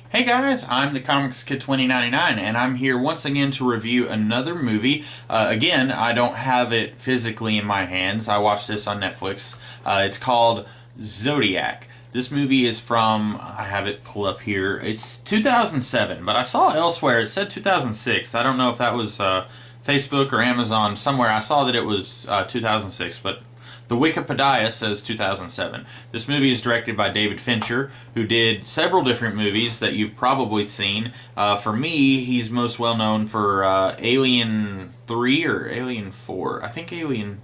Hey guys, I'm the Comics Kid 2099, and I'm here once again to review another movie. Again, I don't have it physically in my hands. I watched this on Netflix. It's called Zodiac. This movie is from, I have it pulled up here, it's 2007, but I saw elsewhere it said 2006. I don't know if that was Facebook or Amazon. Somewhere I saw that it was 2006, but the Wikipedia says 2007. This movie is directed by David Fincher, who did several different movies that you've probably seen. For me, he's most well known for Alien 3 or Alien 4. I think Alien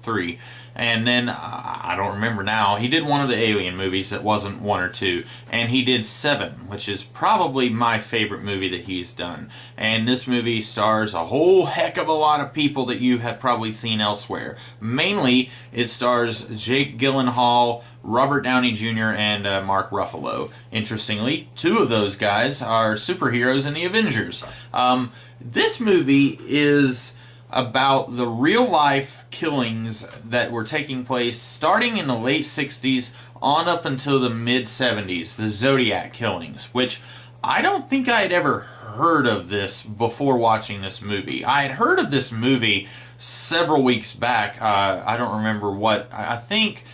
3. And then, I don't remember now, he did one of the Alien movies that wasn't 1 or 2. And he did 7, which is probably my favorite movie that he's done. And this movie stars a whole heck of a lot of people that you have probably seen elsewhere. Mainly, it stars Jake Gyllenhaal, Robert Downey Jr., and Mark Ruffalo. Interestingly, 2 of those guys are superheroes in the Avengers. This movie is about the real-life killings that were taking place starting in the late 60s on up until the mid-70s, the Zodiac killings, which I don't think I had ever heard of this before watching this movie. I had heard of this movie several weeks back. I don't remember what. I think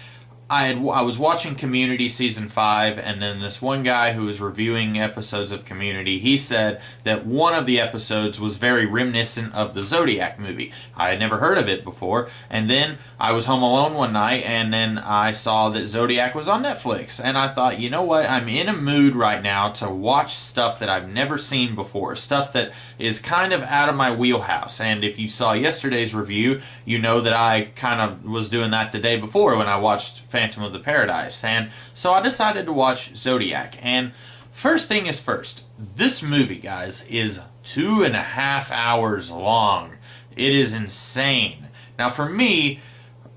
I was watching Community Season 5, and then this one guy who was reviewing episodes of Community, he said that one of the episodes was very reminiscent of the Zodiac movie. I had never heard of it before, and then I was home alone one night, and then I saw that Zodiac was on Netflix, and I thought, you know what, I'm in a mood right now to watch stuff that I've never seen before, stuff that is kind of out of my wheelhouse. And if you saw yesterday's review, you know that I kind of was doing that the day before when I watched Phantom of the Paradise. And so I decided to watch Zodiac. And first thing is first, this movie, guys, is 2.5 hours long. It is insane. Now, for me,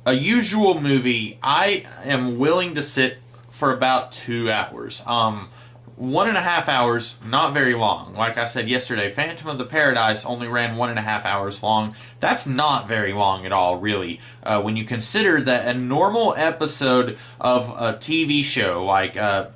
a usual movie, I am willing to sit for about 2 hours. 1.5 hours, not very long. Like I said yesterday, Phantom of the Paradise only ran 1.5 hours long. That's not very long at all, really. When you consider that a normal episode of a TV show, like a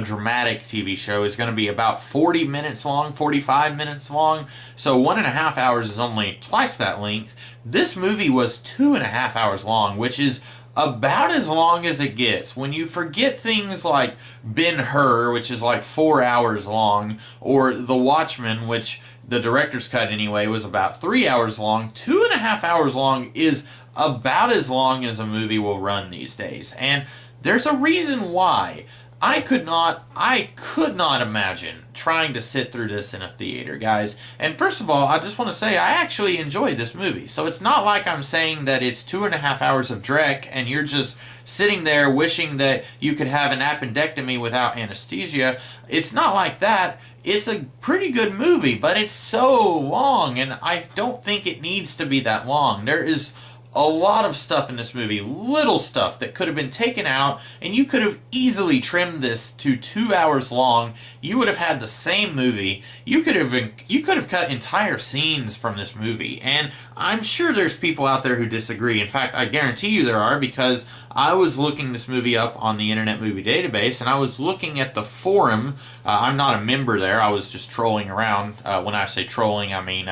dramatic TV show, is going to be about 40 minutes long, 45 minutes long. So 1.5 hours is only twice that length. This movie was 2.5 hours long, which is about as long as it gets. When you forget things like Ben-Hur, which is like 4 hours long, or The Watchmen, which the director's cut anyway was about 3 hours long, 2.5 hours long is about as long as a movie will run these days. And there's a reason why. I could not imagine trying to sit through this in a theater, guys. And first of all, I just want to say I actually enjoyed this movie. So it's not like I'm saying that it's 2.5 hours of dreck and you're just sitting there wishing that you could have an appendectomy without anesthesia. It's not like that. It's a pretty good movie, but it's so long, and I don't think it needs to be that long. There is a lot of stuff in this movie, little stuff that could have been taken out, and you could have easily trimmed this to 2 hours long. You would have had the same movie. You could have cut entire scenes from this movie, and I'm sure there's people out there who disagree. In fact, I guarantee you there are, because I was looking this movie up on the Internet Movie Database, and I was looking at the forum. I'm not a member there. I was just trolling around. When I say trolling, I mean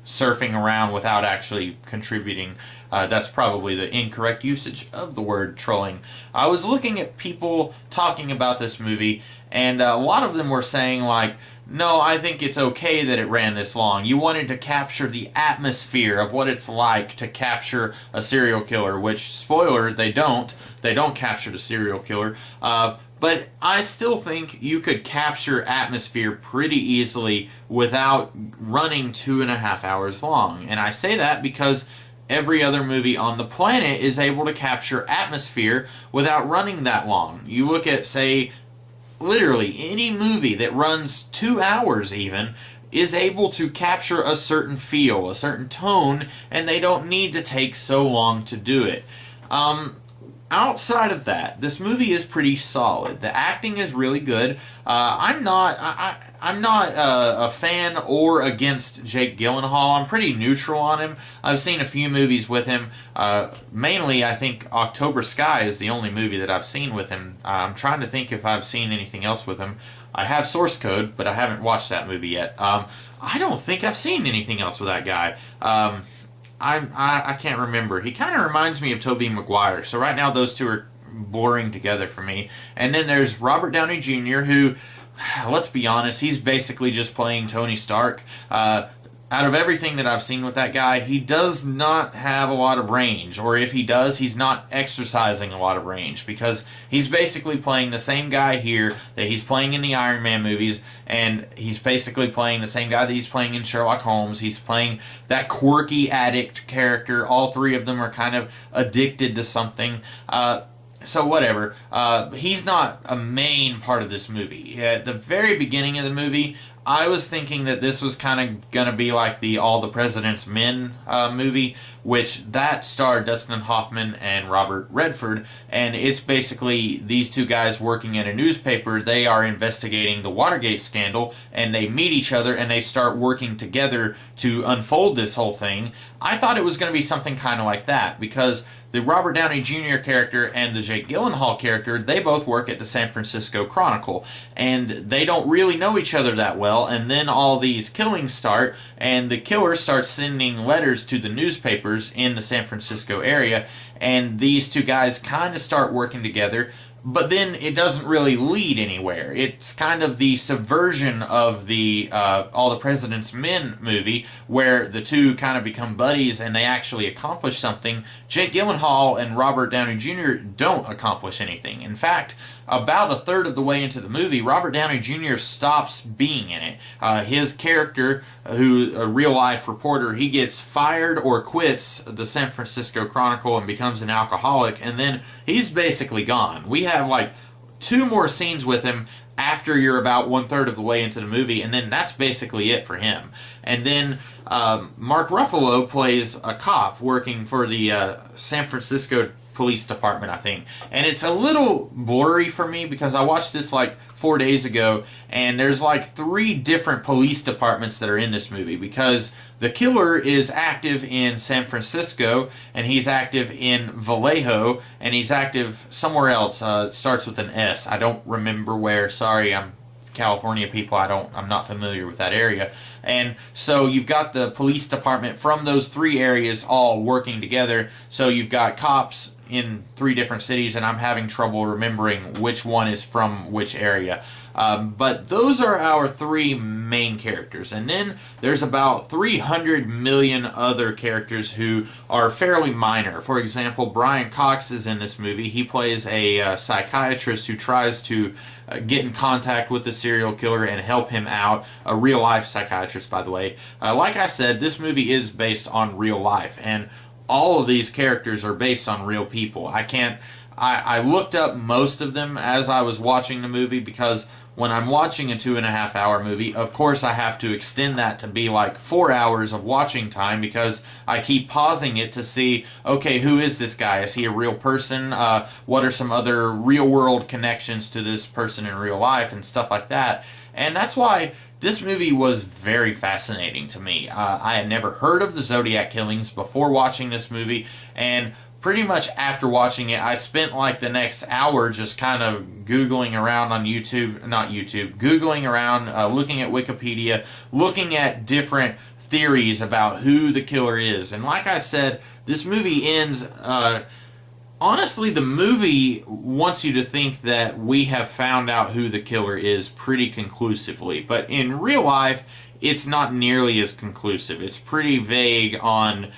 surfing around without actually contributing. That's probably the incorrect usage of the word trolling. I was looking at people talking about this movie, and a lot of them were saying, like, no, I think it's okay that it ran this long. You wanted to capture the atmosphere of what it's like to capture a serial killer, which, spoiler, they don't. They don't capture the serial killer. But I still think you could capture atmosphere pretty easily without running 2.5 hours long. And I say that because every other movie on the planet is able to capture atmosphere without running that long. You look at, say, literally any movie that runs 2 hours even is able to capture a certain feel, a certain tone, and they don't need to take so long to do it. Outside of that, this movie is pretty solid. The acting is really good. I'm not a fan or against Jake Gyllenhaal. I'm pretty neutral on him. I've seen a few movies with him. Mainly, I think October Sky is the only movie that I've seen with him. I'm trying to think if I've seen anything else with him. I have source code, but I haven't watched that movie yet. I don't think I've seen anything else with that guy. I can't remember. He kind of reminds me of Tobey Maguire. So right now those two are blurring together for me. And then there's Robert Downey Jr., who, let's be honest, he's basically just playing Tony Stark. Out of everything that I've seen with that guy, he does not have a lot of range, or if he does, he's not exercising a lot of range, because he's basically playing the same guy here that he's playing in the Iron Man movies, and he's basically playing the same guy that he's playing in Sherlock Holmes. He's playing that quirky addict character. All three of them are kind of addicted to something. So whatever. He's not a main part of this movie. At the very beginning of the movie, I was thinking that this was kind of going to be like the All the President's Men movie, which that starred Dustin Hoffman and Robert Redford, and it's basically these two guys working at a newspaper. They are investigating the Watergate scandal, and they meet each other, and they start working together to unfold this whole thing. I thought it was going to be something kind of like that, because the Robert Downey Jr. character and the Jake Gyllenhaal character, they both work at the San Francisco Chronicle, and they don't really know each other that well, and then all these killings start, and the killer starts sending letters to the newspapers in the San Francisco area, and these two guys kind of start working together. But then it doesn't really lead anywhere. It's kind of the subversion of the All the President's Men movie, where the two kind of become buddies and they actually accomplish something. Jake Gyllenhaal and Robert Downey Jr. don't accomplish anything. In fact, about a third of the way into the movie, Robert Downey Jr. stops being in it. His character, who a real-life reporter, he gets fired or quits the San Francisco Chronicle and becomes an alcoholic, and then he's basically gone. We have like 2 more scenes with him after you're about 1/3 of the way into the movie, and then that's basically it for him. And then Mark Ruffalo plays a cop working for the San Francisco Police Department, I think. And it's a little blurry for me because I watched this like 4 days ago, and there's like 3 different police departments that are in this movie, because the killer is active in San Francisco, and he's active in Vallejo, and he's active somewhere else. It starts with an S. I don't remember where. Sorry, I'm California people. I'm not familiar with that area. And so you've got the police department from those 3 areas all working together. So you've got cops in 3 different cities, and I'm having trouble remembering which one is from which area. But those are our 3 main characters. And then there's about 300 million other characters who are fairly minor. For example, Brian Cox is in this movie. He plays a psychiatrist who tries to get in contact with the serial killer and help him out. A real-life psychiatrist, by the way. Like I said, this movie is based on real life, and all of these characters are based on real people. I looked up most of them as I was watching the movie, because when I'm watching a 2.5-hour movie, of course I have to extend that to be like 4 hours of watching time, because I keep pausing it to see, okay, who is this guy? Is he a real person? What are some other real-world connections to this person in real life and stuff like that? And that's why this movie was very fascinating to me. I had never heard of the Zodiac killings before watching this movie, and pretty much after watching it, I spent like the next hour just kind of Googling around on Googling around, looking at Wikipedia, looking at different theories about who the killer is. And like I said, this movie ends... honestly, the movie wants you to think that we have found out who the killer is pretty conclusively. But in real life, it's not nearly as conclusive. It's pretty vague on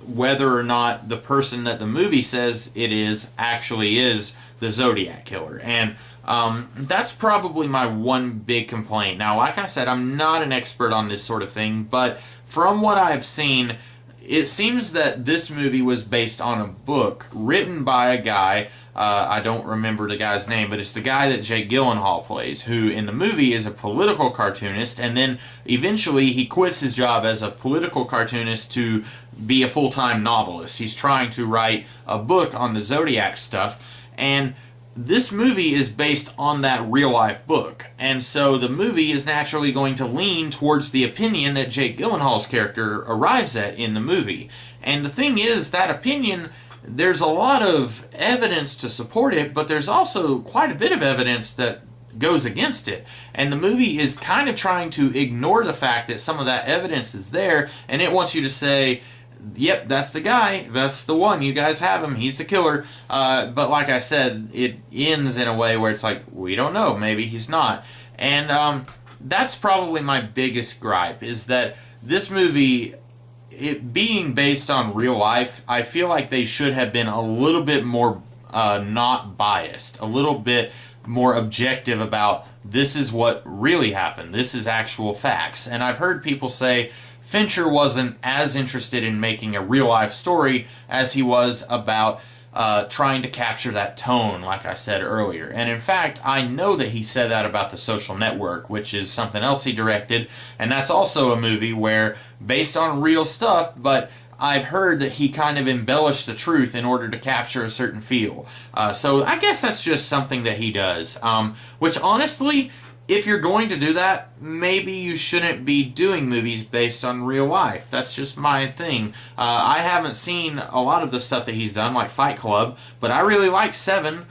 whether or not the person that the movie says it is actually is the Zodiac killer. And that's probably my one big complaint. Now, like I said, I'm not an expert on this sort of thing, but from what I've seen, it seems that this movie was based on a book written by a guy, I don't remember the guy's name, but it's the guy that Jake Gyllenhaal plays, who in the movie is a political cartoonist, and then eventually he quits his job as a political cartoonist to be a full-time novelist. He's trying to write a book on the Zodiac stuff, and this movie is based on that real-life book, and so the movie is naturally going to lean towards the opinion that Jake Gyllenhaal's character arrives at in the movie. And the thing is, that opinion, there's a lot of evidence to support it, but there's also quite a bit of evidence that goes against it. And the movie is kind of trying to ignore the fact that some of that evidence is there, and it wants you to say, yep, that's the guy, that's the one, you guys have him, he's the killer. But like I said, it ends in a way where it's like, we don't know, maybe he's not. And that's probably my biggest gripe, is that this movie, it being based on real life, I feel like they should have been a little bit more not biased, a little bit more objective about this is what really happened, this is actual facts. And I've heard people say Fincher wasn't as interested in making a real life story as he was about trying to capture that tone, like I said earlier. And in fact, I know that he said that about The Social Network, which is something else he directed, and that's also a movie where, based on real stuff, but I've heard that he kind of embellished the truth in order to capture a certain feel. So I guess that's just something that he does, which honestly, if you're going to do that, maybe you shouldn't be doing movies based on real life. That's just my thing. I haven't seen a lot of the stuff that he's done, like Fight Club, but I really like Seven.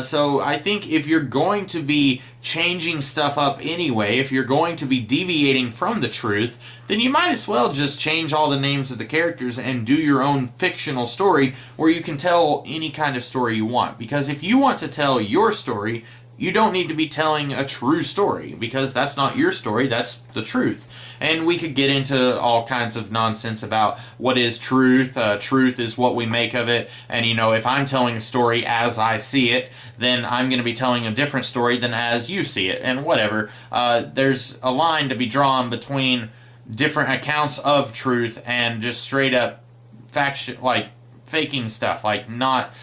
So I think if you're going to be changing stuff up anyway, if you're going to be deviating from the truth, then you might as well just change all the names of the characters and do your own fictional story where you can tell any kind of story you want. Because if you want to tell your story, you don't need to be telling a true story, because that's not your story, that's the truth. And we could get into all kinds of nonsense about what is truth. Truth is what we make of it. And, you know, if I'm telling a story as I see it, then I'm going to be telling a different story than as you see it, and whatever. There's a line to be drawn between different accounts of truth and just straight up faction, like faking stuff, like not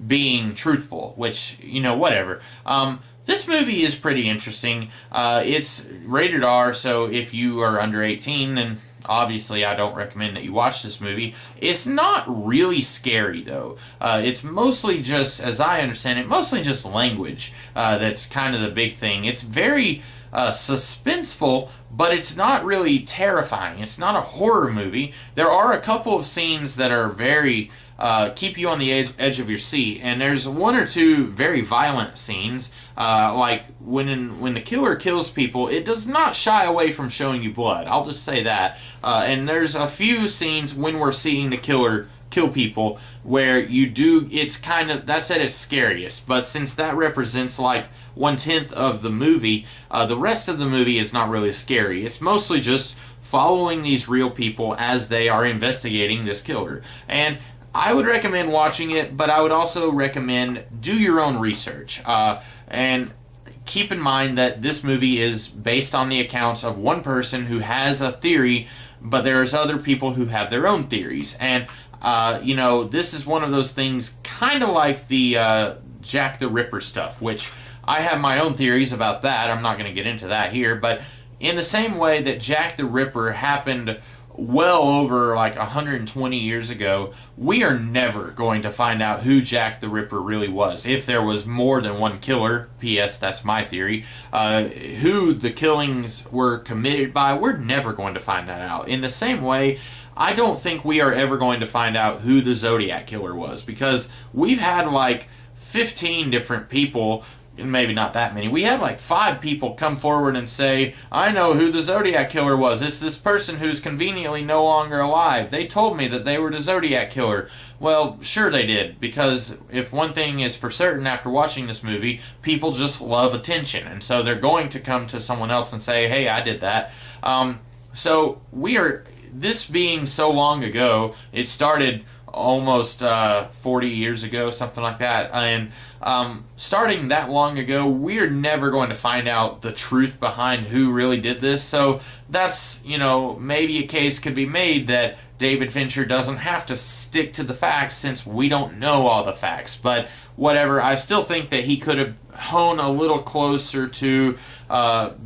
being truthful, which, you know, whatever. This movie is pretty interesting. It's rated R, so if you are under 18, then obviously I don't recommend that you watch this movie. It's not really scary, though. It's mostly just, as I understand it, mostly just language. That's kind of the big thing. It's very suspenseful, but it's not really terrifying. It's not a horror movie. There are a couple of scenes that are very keep you on the edge of your seat, and there's one or two very violent scenes, like when the killer kills people, it does not shy away from showing you blood. I'll just say that. And there's a few scenes when we're seeing the killer kill people where you do, it's kind of, that's at its scariest, but since that represents like 1/10 of the movie, the rest of the movie is not really scary. It's mostly just following these real people as they are investigating this killer. And I would recommend watching it, but I would also recommend do your own research. And keep in mind that this movie is based on the accounts of one person who has a theory, but there's other people who have their own theories. And, you know, this is one of those things kind of like the Jack the Ripper stuff, which I have my own theories about that. I'm not going to get into that here, but in the same way that Jack the Ripper happened well over like 120 years ago, we are never going to find out who Jack the Ripper really was. If there was more than one killer, P.S., that's my theory, who the killings were committed by, we're never going to find that out. In the same way, I don't think we are ever going to find out who the Zodiac killer was, because we've had like 15 different people, maybe not that many. We had like 5 people come forward and say, I know who the Zodiac killer was. It's this person who's conveniently no longer alive. They told me that they were the Zodiac killer. Well, sure they did, because if one thing is for certain after watching this movie, people just love attention, and so they're going to come to someone else and say, hey, I did that. So we are, this being so long ago, it started almost 40 years ago, something like that, and starting that long ago, we're never going to find out the truth behind who really did this. So that's, you know, maybe a case could be made that David Fincher doesn't have to stick to the facts since we don't know all the facts. But whatever, I still think that he could have honed a little closer to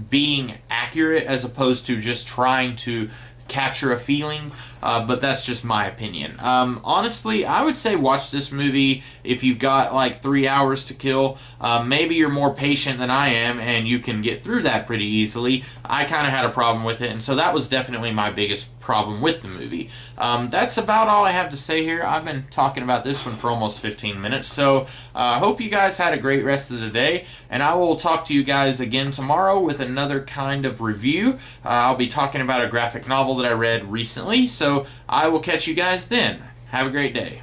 being accurate as opposed to just trying to capture a feeling, but that's just my opinion. Honestly, I would say watch this movie if you've got like 3 hours to kill. Maybe you're more patient than I am and you can get through that pretty easily. I kind of had a problem with it, and so that was definitely my biggest problem with the movie. That's about all I have to say here. I've been talking about this one for almost 15 minutes, so I hope you guys had a great rest of the day, and I will talk to you guys again tomorrow with another kind of review. I'll be talking about a graphic novel that I read recently, so I will catch you guys then. Have a great day.